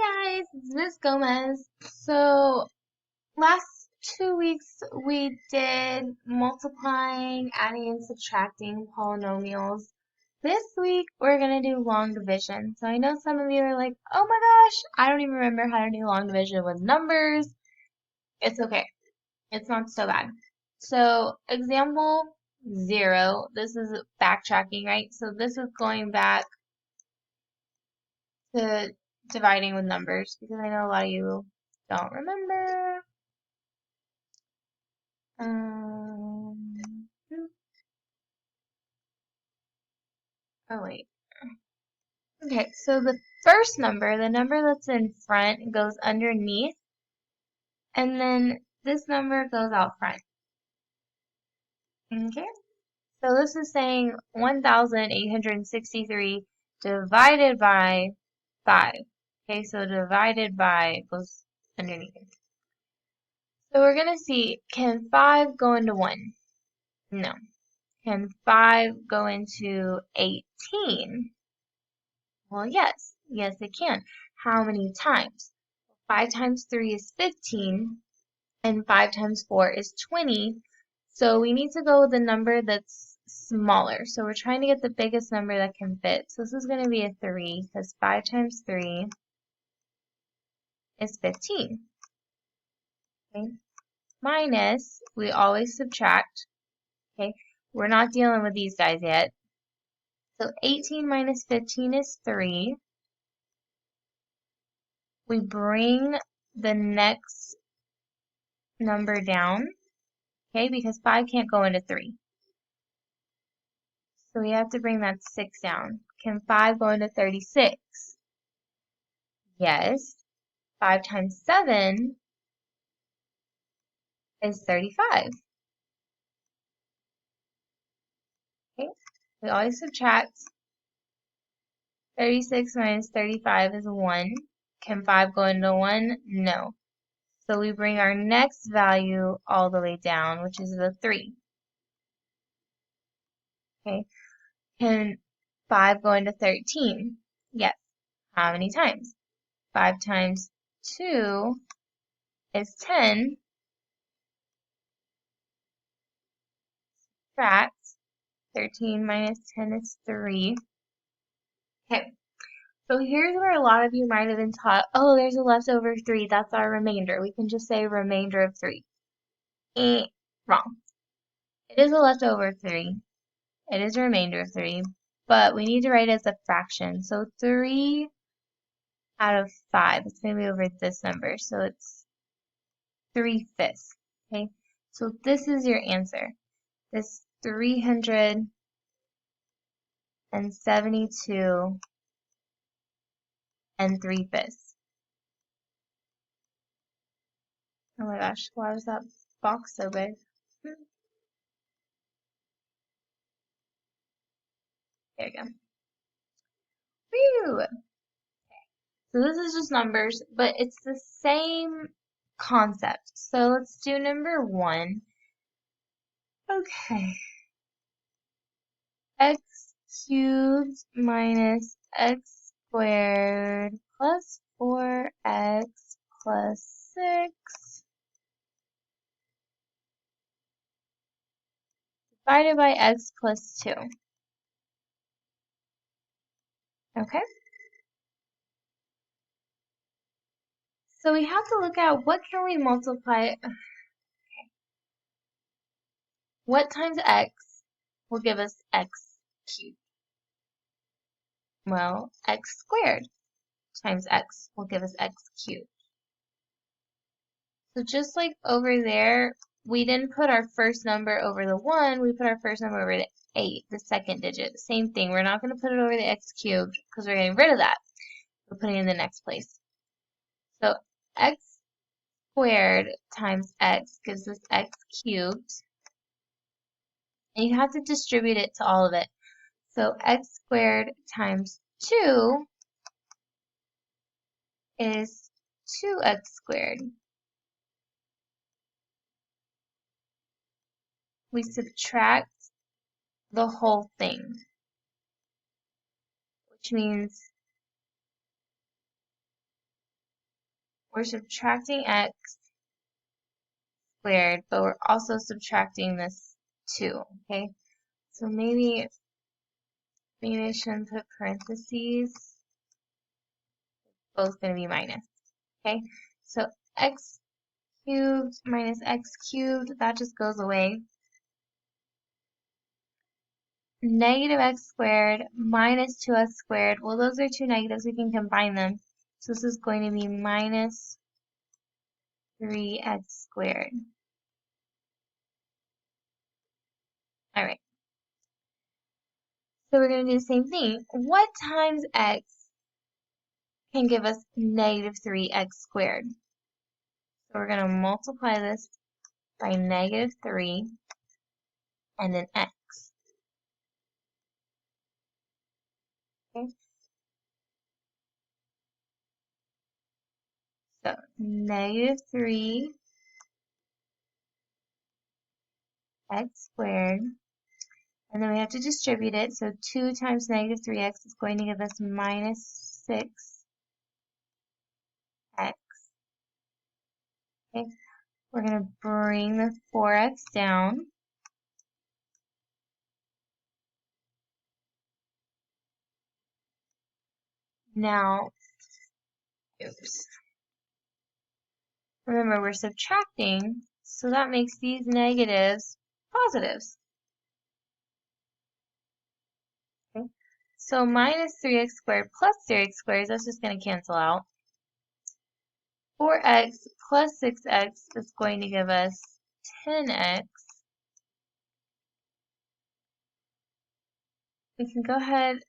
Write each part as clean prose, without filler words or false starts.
Hi guys, it's Miss Gomez. So last 2 weeks we did multiplying, adding and subtracting polynomials. This week we're gonna do long division. So I know some of you are like, oh my gosh, I don't even remember how to do long division with numbers. It's okay. It's not so bad. So example 0, this is backtracking, right? So this is going back to dividing with numbers because I know a lot of you don't remember. Um, oh wait. Okay, so the first number, the number that's in front, goes underneath, and then this number goes out front. Okay, so this is saying 1,863 divided by 5. Okay, so divided by goes underneath. So we're going to see, can 5 go into 1? No. Can 5 go into 18? Well, yes. Yes, it can. How many times? 5 times 3 is 15, and 5 times 4 is 20. So we need to go with a number that's smaller. So we're trying to get the biggest number that can fit. So this is going to be a 3, because 5 times 3 is 15. Okay? Minus, we always subtract. Okay? We're not dealing with these guys yet. So 18 minus 15 is 3. We bring the next number down, okay, because 5 can't go into 3. So we have to bring that 6 down. Can 5 go into 36? Yes. 5 times 7 is 35. Okay, we always subtract. 36 minus 35 is 1. Can 5 go into 1? No. So we bring our next value all the way down, which is the 3. Okay. Can 5 go into 13? Yes. How many times? 5 times 2 is 10. Subtract. 13 minus 10 is 3. Okay. So here's where a lot of you might have been taught, oh, there's a leftover 3. That's our remainder. We can just say remainder of 3. Wrong. It is a leftover 3. It is a remainder of 3. But we need to write it as a fraction. So 3 out of 5. It's going to be over this number. So it's 3/5. Okay. So this is your answer. This 372 and 3/5. Oh my gosh, why was that box so big? There you go. Whew! So this is just numbers, but it's the same concept. So let's do number 1. Okay. X cubed minus x squared plus 4x plus 6 divided by x plus 2. Okay? So we have to look at what can we multiply. What times x will give us x cubed? Well, x squared times x will give us x cubed. So just like over there, we didn't put our first number over the 1, we put our first number over the 8, the second digit. Same thing, we're not going to put it over the x cubed because we're getting rid of that. We're putting it in the next place. So x squared times x gives us x cubed. And you have to distribute it to all of it. So x squared times 2 is 2x squared. We subtract the whole thing, which means we're subtracting x squared, but we're also subtracting this 2, okay? So maybe I shouldn't put parentheses. Both going to be minus, okay? So x cubed minus x cubed, that just goes away. Negative x squared minus 2x squared. Well, those are two negatives. We can combine them. So this is going to be minus 3x squared. All right. So we're going to do the same thing. What times x can give us negative 3x squared? So we're going to multiply this by negative 3 and then x. Okay. So negative 3x squared. And then we have to distribute it. So 2 times negative 3x is going to give us minus 6x. Okay. We're going to bring the 4x down. Now, oops. Remember, we're subtracting, so that makes these negatives positives. Okay. So minus 3x squared plus 3x squared, that's just going to cancel out. 4x plus 6x is going to give us 10x. We can go ahead and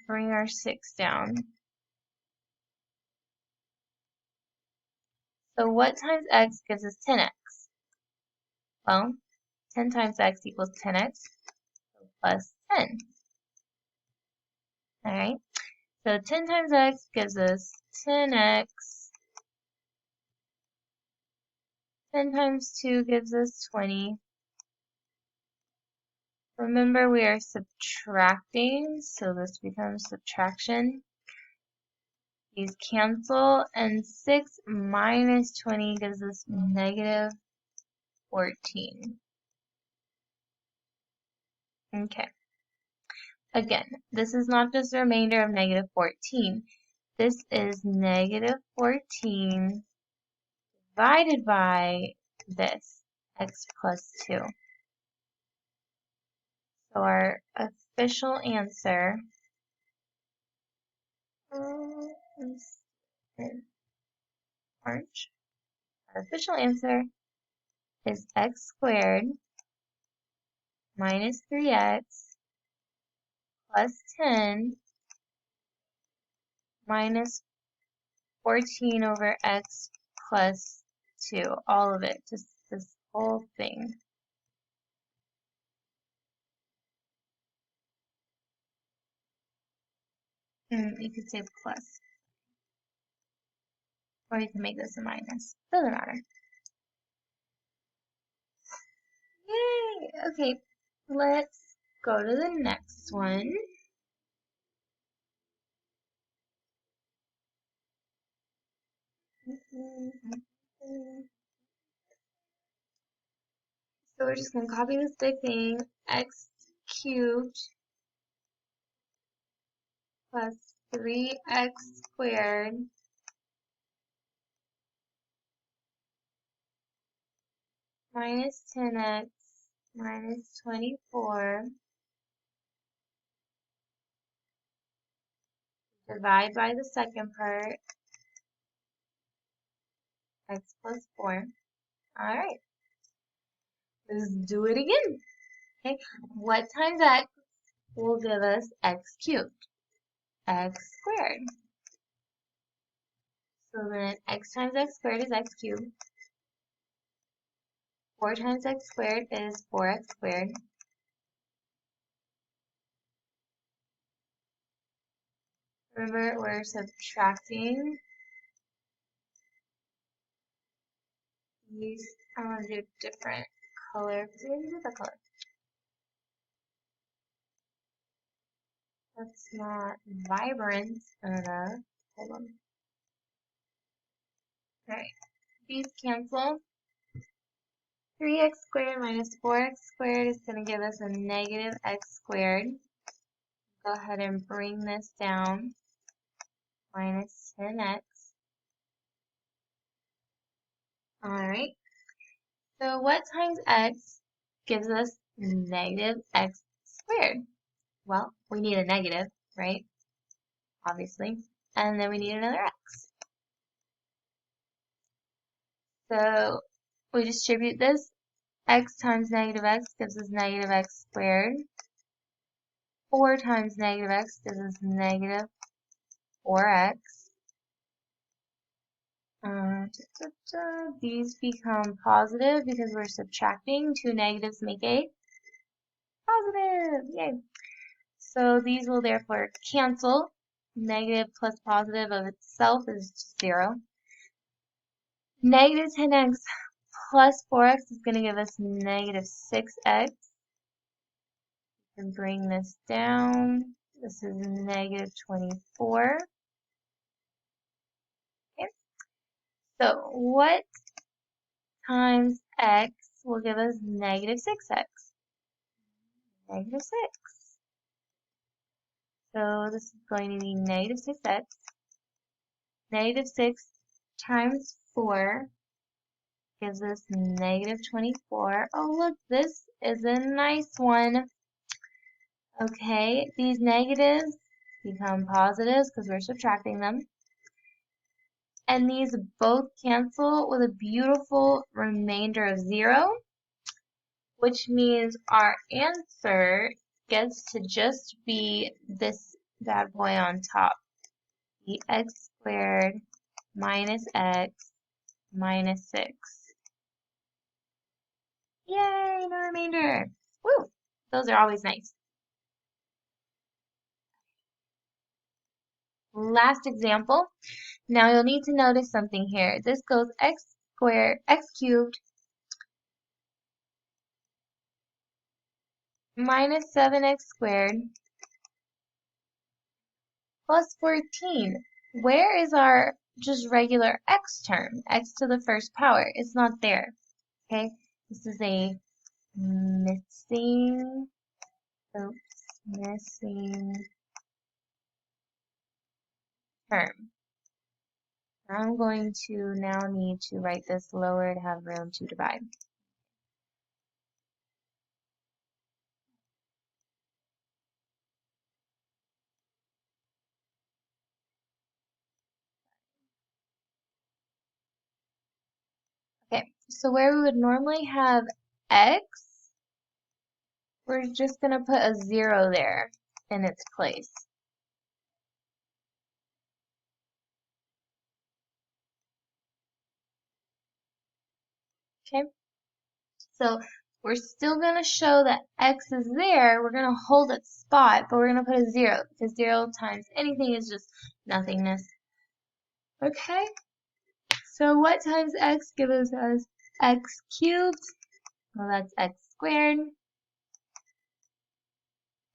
bring our 6 down. So what times x gives us 10x? Well, 10 times x equals 10x, so plus 10. Alright, so 10 times x gives us 10x. 10 times 2 gives us 20. Remember, we are subtracting, so this becomes subtraction. These cancel, and 6 minus 20 gives us negative 14. Okay. Again, this is not just the remainder of negative 14. This is negative 14 divided by this, x plus 2. So our official answer is March. Our official answer is x squared minus 3x plus 10 minus 14 over x plus 2. All of it, just this whole thing. You could say plus. Or you can make this a minus. Doesn't matter. Yay! Okay, let's go to the next one. So we're just going to copy this big thing, x cubed plus 3x squared minus 10x minus 24 divide by the second part, x plus 4. Alright, let's do it again. Okay, what times x will give us x cubed? X squared. So then x times x squared is x cubed. 4 times x squared is 4x squared. Remember, we're subtracting these. I want to do a different color because we're going to do the color. That's not vibrant enough. Hold on. Alright, these cancel. 3x squared minus 4x squared is going to give us a negative x squared. Go ahead and bring this down. Minus 10x. Alright, so what times x gives us negative x squared? Well, we need a negative, right? Obviously. And then we need another x. So we distribute this. X times negative x gives us negative x squared. 4 times negative x gives us negative 4x. These become positive because we're subtracting. 2 negatives make a positive. Yay! So these will therefore cancel. Negative plus positive of itself is just 0. Negative 10x plus 4x is going to give us negative 6x. And bring this down. This is negative 24. Okay. So what times x will give us negative 6x? Negative 6. So this is going to be negative 6x. Negative 6 times 4 gives us negative 24. Oh, look, this is a nice one. Okay, these negatives become positives because we're subtracting them. And these both cancel with a beautiful remainder of 0, which means our answer gets to just be this bad boy on top. The x squared minus x minus 6. Yay, no remainder. Woo! Those are always nice. Last example. Now you'll need to notice something here. This goes x squared, x cubed minus 7x squared plus 14. Where is our just regular x term? X to the first power. It's not there. Okay? This is a missing term. I'm going to now need to write this lower to have room to divide. Okay, so where we would normally have x, we're just going to put a 0 there in its place. Okay, so we're still going to show that x is there. We're going to hold its spot, but we're going to put a 0 because 0 times anything is just nothingness. Okay, so what times x gives us x cubed? Well, that's x squared.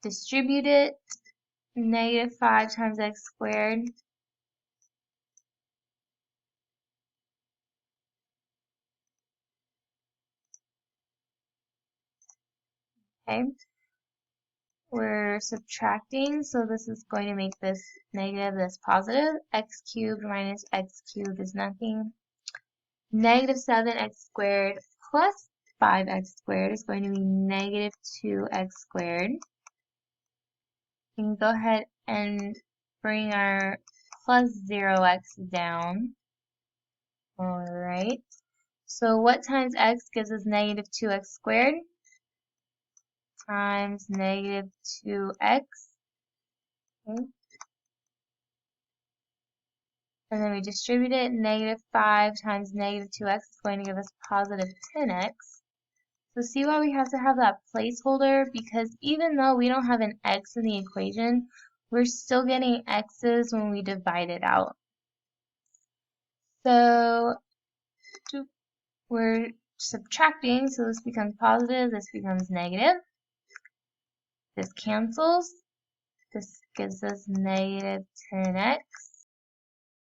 Distribute it. Negative 5 times x squared. Okay. We're subtracting, so this is going to make this negative, this positive. X cubed minus x cubed is nothing. Negative 7x squared plus 5x squared is going to be negative 2x squared. We can go ahead and bring our plus 0x down. Alright. So what times x gives us negative 2x squared? Times negative 2x. Okay. And then we distribute it. Negative 5 times negative 2x is going to give us positive 10x. So see why we have to have that placeholder? Because even though we don't have an x in the equation, we're still getting x's when we divide it out. So we're subtracting, so this becomes positive, this becomes negative. This cancels. This gives us negative 10x.